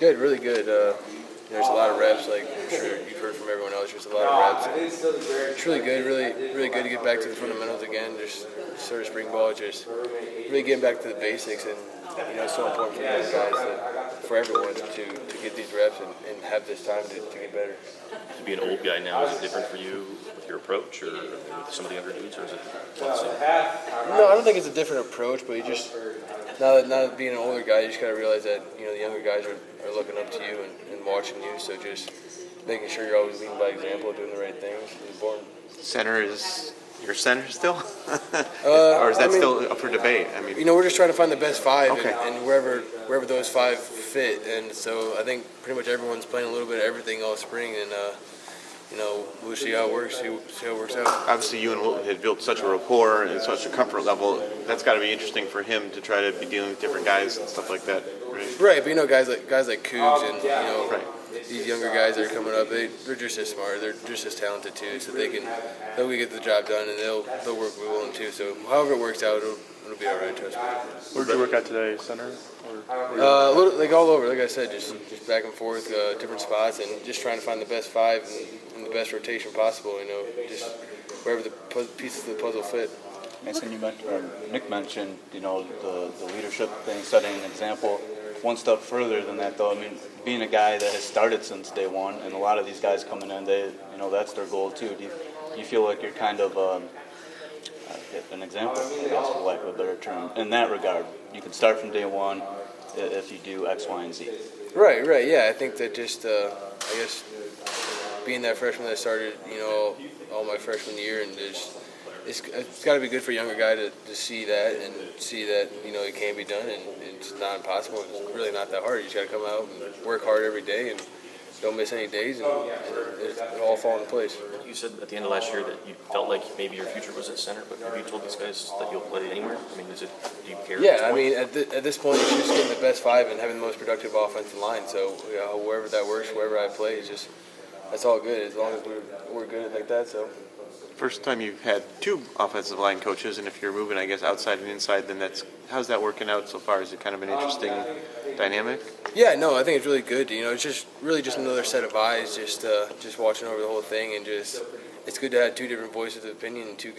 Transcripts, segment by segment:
Good, really good. There's a lot of reps, like I'm sure you've heard from everyone else. There's a lot of reps. It's really good, really good to get back to the fundamentals again. Just sort of spring ball, just really getting back to the basics, and it's so important for those guys, for everyone, to get these reps and have this time to get better. To be an old guy now, is it different for you with your approach, or with some of the younger dudes, or is it about the same? No, I don't think it's a different approach, but you just now that being an older guy, you just gotta realize that the younger guys are looking up to you and watching you. So just making sure you're always leading by example, doing the right things is important. Center is your center still, or is that still up for debate? I mean, we're just trying to find the best five, Okay. and wherever those five fit. And so I think pretty much everyone's playing a little bit of everything all spring, and we'll see how it works. See how it works out. obviously you and Wilton had built such a rapport and such a comfort level. That's got to be interesting for him to try to be dealing with different guys and stuff like that, right? Right, but guys like Cougs and Right. these younger guys that are coming up, they're just as smart, they're just as talented too. So they'll get the job done, and they'll work with Wilton too. So however it works out, it'll be all right, trust me. Where did you work at today? Center? A little, like all over, like I said, just back and forth, different spots, and just trying to find the best five and the best rotation possible. Just wherever the pieces of the puzzle fit. Mason, Nick mentioned, the leadership thing, setting an example. One step further than that, though, I mean, being a guy that has started since day one, and a lot of these guys coming in, that's their goal too. Do you feel like you're kind of an example, I guess, for lack of a better term, in that regard? You can start from day one if you do X, Y, and Z. Right, yeah. I think that just, I guess, being that freshman that started, all my freshman year, and just it's got to be good for a younger guy to see that and see that it can be done, and it's not impossible. It's really not that hard. You just got to come out and work hard every day and don't miss any days, and it'll all fall into place. You said at the end of last year that you felt like maybe your future was at center, but have you told these guys that you'll play anywhere? I mean, do you care? Yeah, I mean, at this point, it's just getting the best five and having the most productive offensive line. So wherever that works, wherever I play, that's all good as long as we're good at like that. So. First time you've had two offensive line coaches, and if you're moving, I guess, outside and inside, then how's that working out so far? Is it kind of an interesting dynamic? Yeah, no, I think it's really good. It's just really just another set of eyes, just watching over the whole thing, and it's good to have two different voices of opinion and two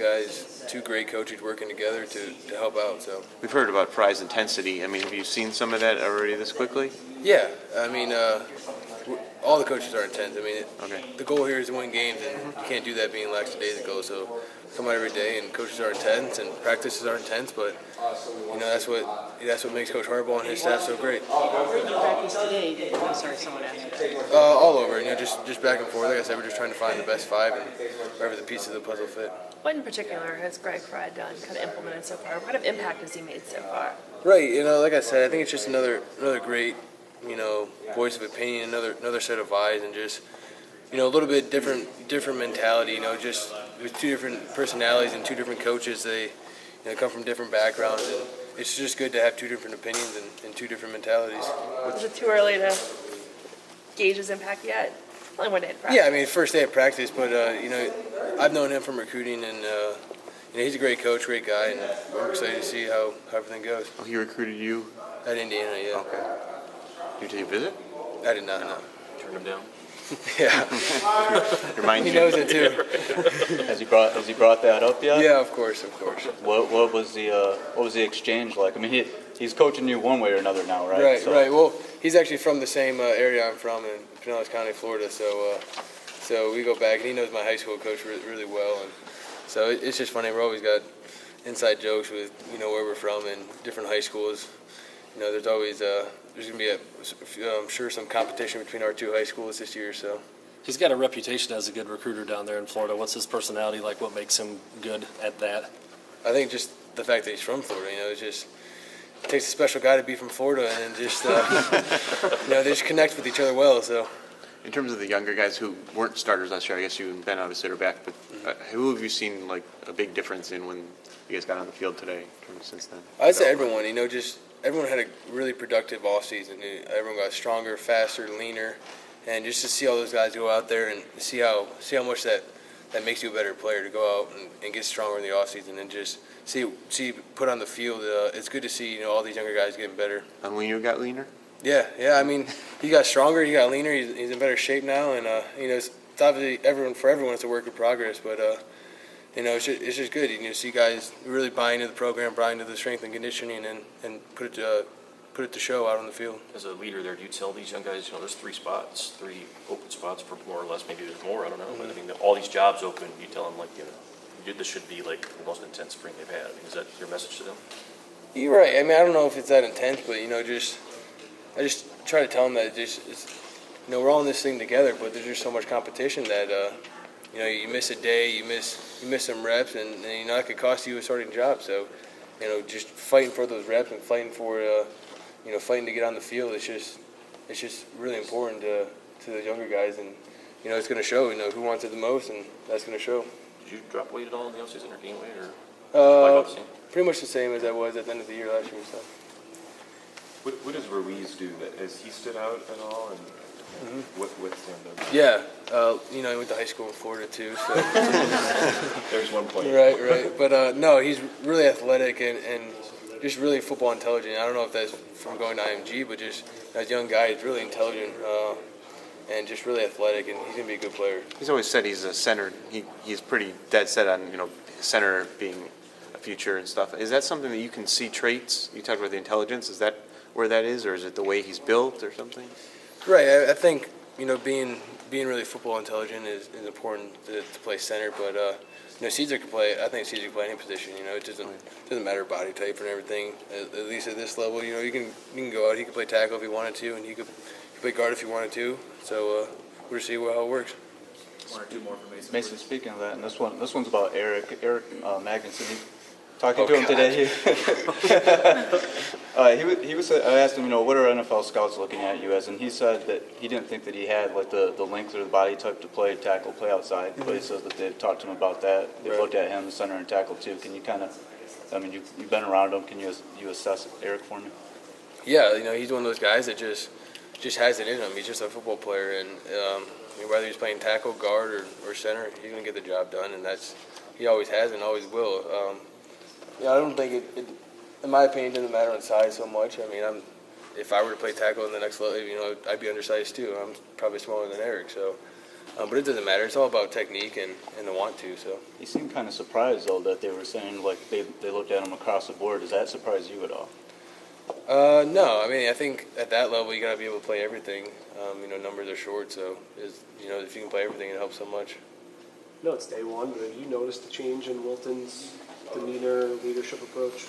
great coaches working together to help out. So We've heard about Fry's intensity. I mean, have you seen some of that already this quickly? yeah, I mean. All the coaches are intense. I mean, Okay. The goal here is to win games, and you can't do that being lackadaisical. So come out every day, and coaches are intense, and practices are intense. But that's what makes Coach Harbaugh and his staff so great. Where did you practice today? I'm sorry, someone asked you. All over, just back and forth. Like I said, we're just trying to find the best five and wherever the pieces of the puzzle fit. What in particular has Greg Fry done, kind of implemented so far? What kind of impact has he made so far? Right. Like I said, I think it's just another great. Voice of opinion, another set of eyes, and just, a little bit different mentality. Just with two different personalities and two different coaches, they, come from different backgrounds, and it's just good to have two different opinions and two different mentalities. Is it too early to gauge his impact yet? Only one day of practice. Yeah, I mean, first day of practice, but I've known him from recruiting, and he's a great coach, great guy, and we're excited to see how everything goes. Oh, he recruited you? At Indiana, yeah. Okay. Did you visit? I did not know. Turn them down. Yeah. Remind He you. knows it too. Has he brought that up yet? Yeah, of course. What was the exchange like? I mean, he's coaching you one way or another now, right? Right. Well, he's actually from the same area I'm from in Pinellas County, Florida. So we go back, and he knows my high school coach really well, and so it's just funny. We're always got inside jokes with where we're from and different high schools. There's always there's going to be I'm sure some competition between our two high schools this year. So he's got a reputation as a good recruiter down there in Florida. What's his personality like? What makes him good at that? I think just the fact that he's from Florida. It takes a special guy to be from Florida, and just they just connect with each other well. So. In terms of the younger guys who weren't starters last year, I guess you and Ben obviously are back, but who have you seen like a big difference in when you guys got on the field today since then? I'd say everyone, everyone had a really productive offseason. Everyone got stronger, faster, leaner, and just to see all those guys go out there and see how much that makes you a better player to go out and get stronger in the offseason and just see put on the field. It's good to see all these younger guys getting better. And when you got leaner? Yeah. I mean, he got stronger, he got leaner, he's in better shape now, and it's obviously for everyone it's a work in progress, but it's just good. See guys really buy into the program, buy into the strength and conditioning, and put it to show out on the field. As a leader there, do you tell these young guys, there's 3 open spots for more or less, maybe there's more, I don't know. But I mean, all these jobs open, you tell them this should be like the most intense spring they've had. I mean, is that your message to them? You're right. I mean, I don't know if it's that intense, but I just try to tell them that we're all in this thing together, but there's just so much competition that you miss a day, you miss some reps, and that could cost you a starting job. So, just fighting for those reps and fighting for fighting to get on the field. It's just really important to the younger guys, and it's going to show. Who wants it the most, and that's going to show. Did you drop weight at all in the offseason or gain weight, or Pretty much the same as I was at the end of the year last year. So. What does Ruiz do? Has he stood out at all? And what stand up? Yeah, he went to high school in Florida too. So. There's one point. Right. But no, he's really athletic and just really football intelligent. I don't know if that's from going to IMG, but just as a young guy, he's really intelligent and just really athletic, and he's gonna be a good player. He's always said he's a center. He's pretty dead set on center being a future and stuff. Is that something that you can see traits? You talked about the intelligence. Is that where that is, or is it the way he's built, or something? Right. I think being really football intelligent is important to play center, but Caesar can play. I think Caesar can play any position. It doesn't matter body type and everything. At least at this level, you can go out. He could play tackle if he wanted to, and he could play guard if he wanted to. So we'll see how it works. 1 or 2 more for Mason. Mason, speaking of that, and this one's about Eric Magnuson. Talking to him today, I asked him, what are NFL scouts looking at you as, and he said that he didn't think that he had like the length or the body type to play tackle, play outside. But he says that they've talked to him about that. They've looked at him, center and tackle too. Can you you've been around him. Can you assess Eric for me? Yeah, he's one of those guys that just has it in him. He's just a football player, and whether he's playing tackle, guard, or center, he's gonna get the job done, and he always has and always will. I don't think it, in my opinion, doesn't matter on size so much. I mean, if I were to play tackle in the next level, I'd be undersized too. I'm probably smaller than Eric, so. But it doesn't matter. It's all about technique and the want to. So. He seemed kind of surprised though that they were saying like they looked at him across the board. Does that surprise you at all? No. I mean, I think at that level you gotta be able to play everything. Numbers are short, so if you can play everything, it helps so much. No, it's day one, but have you noticed the change in Wilton's demeanor, leadership approach?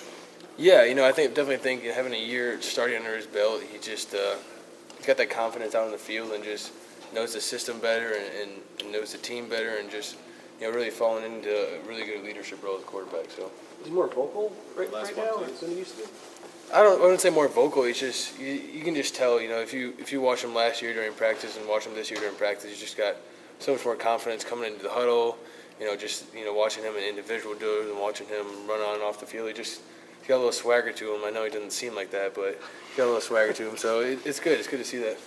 Yeah, I definitely think having a year starting under his belt, he just he's got that confidence out on the field and just knows the system better and knows the team better and just really falling into a really good leadership role as a quarterback. So Is he more vocal right now than he used to be? I wouldn't say more vocal. It's just you can just tell. If you watch him last year during practice and watch him this year during practice, he's just got so much more confidence coming into the huddle. Watching him in individual drills and watching him run on and off the field, he's got a little swagger to him. I know he doesn't seem like that, but he's got a little swagger to him. So it's good. It's good to see that.